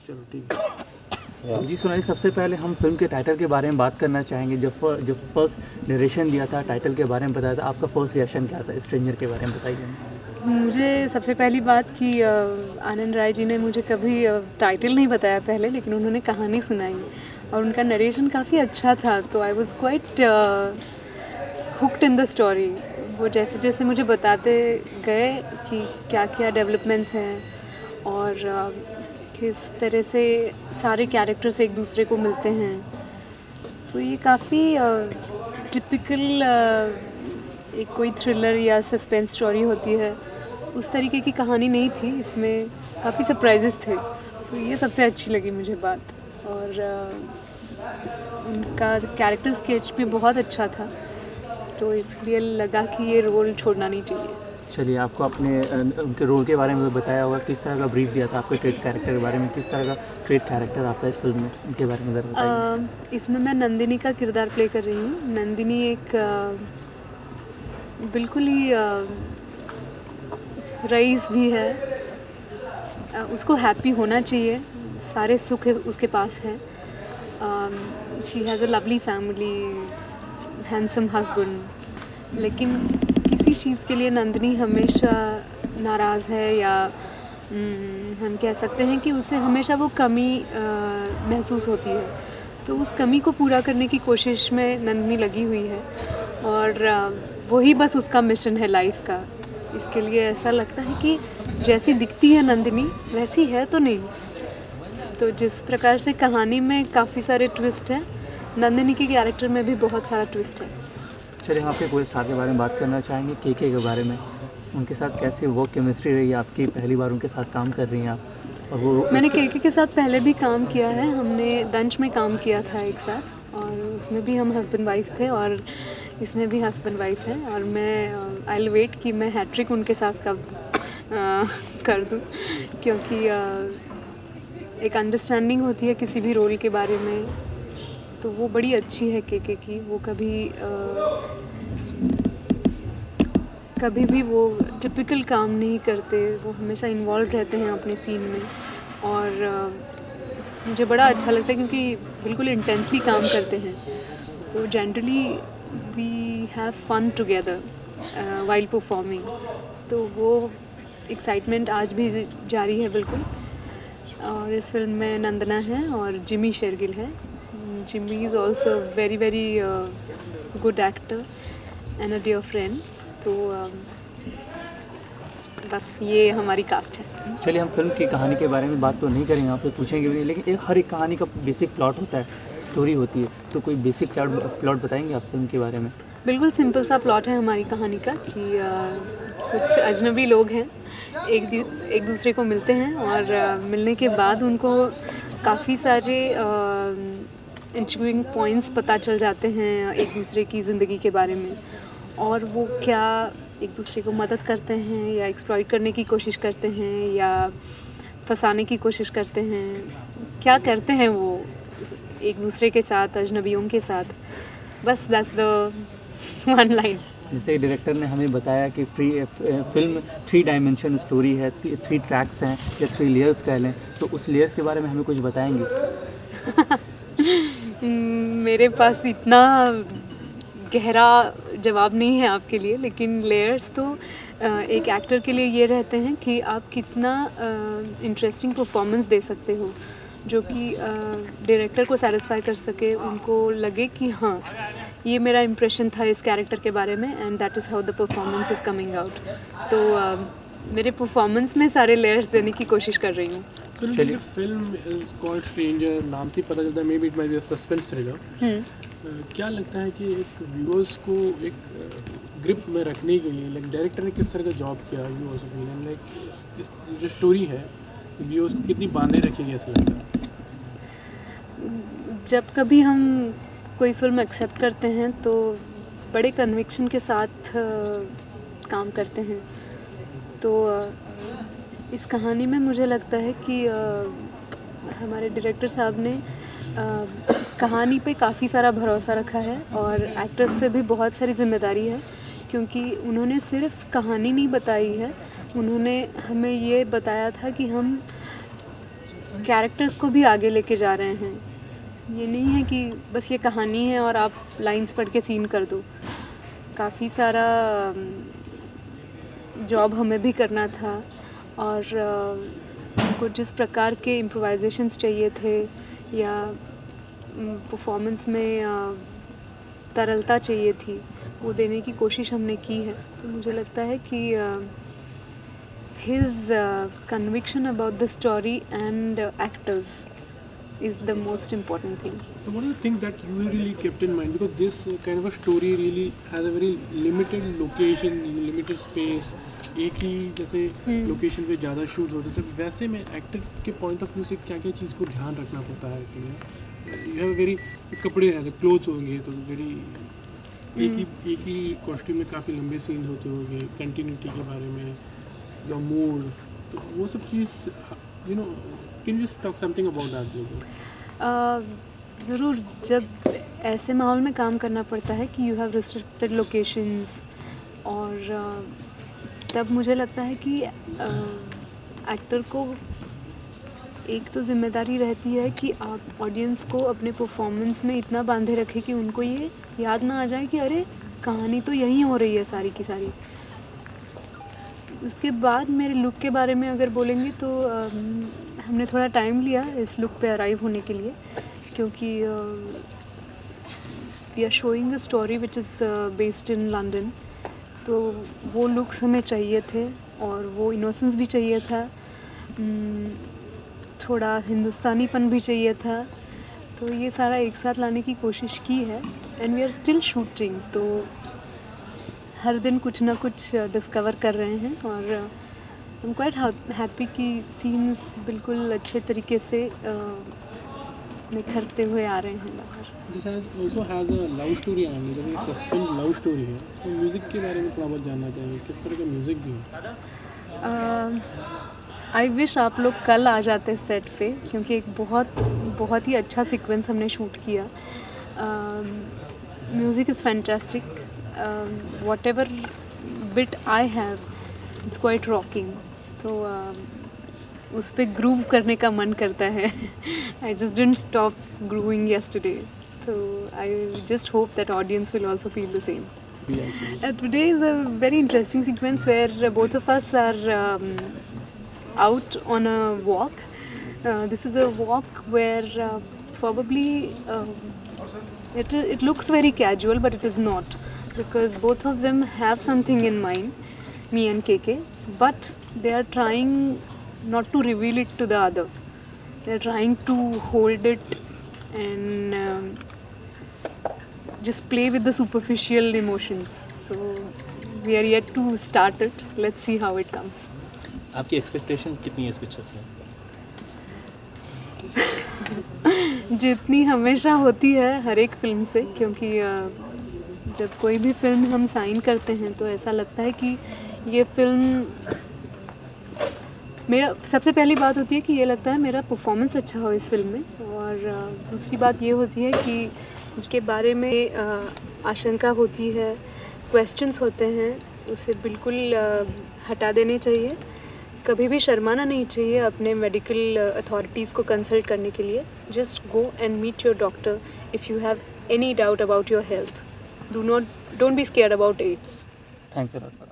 चलो ठीक है। जी सोनाली, सबसे पहले हम फिल्म के टाइटल के बारे में बात करना चाहेंगे। जब फर्स्ट नरेशन दिया था, टाइटल के बारे में बताया था, आपका फर्स्ट रिएक्शन क्या था? स्ट्रेंजर के बारे में बताइए। मुझे सबसे पहली बात कि आनंद राय जी ने मुझे कभी टाइटल नहीं बताया पहले, लेकिन उन्होंने कहानी सुनाई और उनका नरेशन काफ़ी अच्छा था, तो I was quite hooked in the story. वो जैसे जैसे मुझे बताते गए कि क्या क्या डेवलपमेंट्स हैं और किस तरह से सारे कैरेक्टर्स एक दूसरे को मिलते हैं, तो ये काफ़ी टिपिकल एक कोई थ्रिलर या सस्पेंस स्टोरी होती है उस तरीके की कहानी नहीं थी। इसमें काफ़ी सरप्राइजेस थे, तो ये सबसे अच्छी लगी मुझे बात। और उनका कैरेक्टर स्केच भी बहुत अच्छा था, तो इसलिए लगा कि ये रोल छोड़ना नहीं चाहिए। चलिए, आपको अपने उनके रोल के बारे में बताया होगा, किस तरह का ब्रीफ दिया था आपके ट्रेड कैरेक्टर के बारे में, किस तरह का ट्रेड कैरेक्टर आपका इस फिल्म में, उनके बारे में ज़रा बताइए। इसमें मैं नंदिनी का किरदार प्ले कर रही हूँ। नंदिनी एक बिल्कुल ही रईस भी है, उसको हैप्पी होना चाहिए, सारे सुख उसके पास है। She has a lovely family, handsome husband, लेकिन किसी चीज़ के लिए नंदिनी हमेशा नाराज़ है, या हम कह सकते हैं कि उसे हमेशा वो कमी महसूस होती है। तो उस कमी को पूरा करने की कोशिश में नंदिनी लगी हुई है, और वही बस उसका मिशन है लाइफ का। इसके लिए ऐसा लगता है कि जैसी दिखती है नंदिनी वैसी है तो नहीं। तो जिस प्रकार से कहानी में काफ़ी सारे ट्विस्ट हैं, नंदिनी के कैरेक्टर में भी बहुत सारा ट्विस्ट है। चलिए, हम आपके कोई स्टार के बारे में बात करना चाहेंगे, के बारे में। उनके साथ कैसी वो केमिस्ट्री रही आपकी? पहली बार उनके साथ काम कर रही हैं आप, और वो मैंने के साथ पहले भी काम किया है। हमने दंश में काम किया था एक साथ, और उसमें भी हम हस्बैंड वाइफ थे, और इसमें भी हस्बैंड वाइफ है। और मैं आई विल वेट कि मैं हैट्रिक उनके साथ कब कर दूं, क्योंकि एक अंडरस्टैंडिंग होती है किसी भी रोल के बारे में, तो वो बड़ी अच्छी है के की। वो कभी भी वो टिपिकल काम नहीं करते, वो हमेशा इन्वॉल्व रहते हैं अपने सीन में, और मुझे बड़ा अच्छा लगता है क्योंकि बिल्कुल इंटेंसली काम करते हैं। तो generally we have fun together while performing, तो वो एक्साइटमेंट आज भी जारी है बिल्कुल। और इस फिल्म में नंदना है और जिमी शेरगिल है। Jimmy is also very very good actor and a dear friend. तो बस ये हमारी कास्ट है। चलिए, हम फिल्म की कहानी के बारे में बात तो नहीं करेंगे, आपसे पूछेंगे भी नहीं, लेकिन हर एक कहानी का बेसिक प्लॉट होता है, स्टोरी होती है। तो कोई बेसिक प्लॉट बताएंगे आप फिल्म के बारे में? बिल्कुल सिंपल सा प्लॉट है हमारी कहानी का कि कुछ अजनबी लोग हैं, एक दूसरे को मिलते हैं, और मिलने के बाद उनको काफ़ी सारे इंट्रिगिंग पॉइंट्स पता चल जाते हैं एक दूसरे की ज़िंदगी के बारे में, और वो क्या एक दूसरे को मदद करते हैं या एक्सप्लॉइट करने की कोशिश करते हैं या फंसाने की कोशिश करते हैं, क्या करते हैं वो एक दूसरे के साथ, अजनबियों के साथ। बस दैट्स द वन लाइन। जैसे डायरेक्टर ने हमें बताया कि फिल्म 3 डायमेंशन स्टोरी है, 3 ट्रैक्स हैं या 3 लेयर्स कह लें, तो उस लेयर्स के बारे में हमें कुछ बताएंगे? मेरे पास इतना गहरा जवाब नहीं है आपके लिए, लेकिन लेयर्स तो एक एक्टर के लिए ये रहते हैं कि आप कितना इंटरेस्टिंग परफॉर्मेंस दे सकते हो, जो कि डायरेक्टर को सेटिस्फाई कर सके, उनको लगे कि हाँ ये मेरा इम्प्रेशन था इस कैरेक्टर के बारे में, and that is how the performance is coming out. तो मेरे परफॉर्मेंस में सारे लेयर्स देने की कोशिश कर रही हूँ। फिल्म कॉल्ड स्ट्रेंजर नाम से पता चलता है, may be it might be a suspense thriller. क्या लगता है कि एक व्यूअर्स को एक ग्रिप में रखने के लिए लाइक डायरेक्टर ने किस तरह का जॉब किया व्यूअर्स ओपिनियन, लाइक इस जो स्टोरी है व्यूअर्स को कितनी बांधे रखेगी ऐसा लगता है? जब कभी हम कोई फिल्म एक्सेप्ट करते हैं तो बड़े कन्विक्शन के साथ काम करते हैं। तो इस कहानी में मुझे लगता है कि हमारे डायरेक्टर साहब ने कहानी पे काफ़ी सारा भरोसा रखा है, और एक्टर्स पे भी बहुत सारी जिम्मेदारी है, क्योंकि उन्होंने सिर्फ कहानी नहीं बताई है, उन्होंने हमें ये बताया था कि हम कैरेक्टर्स को भी आगे लेके जा रहे हैं। ये नहीं है कि बस ये कहानी है और आप लाइंस पढ़ के सीन कर दो। काफ़ी सारा जॉब हमें भी करना था और उनको जिस प्रकार के इम्प्रोवाइजेशंस चाहिए थे या परफॉर्मेंस में तरलता चाहिए थी, वो देने की कोशिश हमने की है। तो मुझे लगता है कि his conviction about the story and actors is the most important thing. So what are the things that you really kept in mind, because this kind of a story really has a very limited location, limited space, एक ही जैसे location पे ज़्यादा shoot होते थे, वैसे में actor के point of view से क्या क्या चीज़ को ध्यान रखना पड़ता है कि यू हैव वेरी कपड़े रहते क्लोथ्स होंगे तो वेरी एक ही कॉस्ट्यूम में काफ़ी लंबे सीन होते होंगे, कंटिन्यूटी के बारे में या मूड, तो वो सब चीज़ you know can you talk something about that? ज़रूर, जब ऐसे माहौल में काम करना पड़ता है कि यू हैव रिस्ट्रिक्टेड लोकेशंस, और तब मुझे लगता है कि एक्टर को एक तो जिम्मेदारी रहती है कि आप ऑडियंस को अपने परफॉर्मेंस में इतना बांधे रखें कि उनको ये याद ना आ जाए कि अरे कहानी तो यहीं हो रही है सारी की सारी। उसके बाद मेरे लुक के बारे में अगर बोलेंगे तो हमने थोड़ा टाइम लिया इस लुक पे अराइव होने के लिए, क्योंकि we are showing a story which is based in London, तो वो लुक्स हमें चाहिए थे और वो इनोसेंस भी चाहिए था, थोड़ा हिंदुस्तानीपन भी चाहिए था। तो ये सारा एक साथ लाने की कोशिश की है and we are still shooting, तो हर दिन कुछ ना कुछ डिस्कवर कर रहे हैं और आई एम क्वाइट हैप्पी कि सीन्स बिल्कुल अच्छे तरीके से निखरते हुए आ रहे हैं बाहर। This also has a love story angle, जब ये सस्पेंस लव स्टोरी है तो म्यूज़िक के बारे में थोड़ा बहुत जानना चाहेंगे, किस तरह का म्यूज़िक भी है? आई विश आप लोग कल आ जाते सेट पे, क्योंकि एक बहुत ही अच्छा सीक्वेंस हमने शूट किया। Music is fantastic, what ever bit I have it's quite rocking, तो उस पर ग्रूव करने का मन करता है। I just didn't stop grooving yesterday, so I just hope that audience will also feel the same. Today is a very interesting sequence where both of us are out on a walk. This is a walk where probably it looks very casual, but it is not, because both of them have something in mind, me and KK, but they are trying not to reveal it to the other. They are trying to hold it and just play with the superficial emotions. So we are yet to start it. Let's see how it comes. आपकी expectation कितनी है इस picture से? जितनी हमेशा होती है हर एक फिल्म से, क्योंकि जब कोई भी फिल्म हम साइन करते हैं तो ऐसा लगता है कि ये फिल्म, मेरा सबसे पहली बात होती है कि ये लगता है मेरा परफॉर्मेंस अच्छा हो इस फिल्म में, और दूसरी बात ये होती है कि उसके बारे में आशंका होती है, क्वेश्चंस होते हैं, उसे बिल्कुल हटा देने चाहिए। कभी भी शर्माना नहीं चाहिए अपने मेडिकल अथॉरिटीज़ को कंसल्ट करने के लिए। Just go and meet your doctor if you have any doubt about your health. Don't be scared about AIDS. Thanks a lot.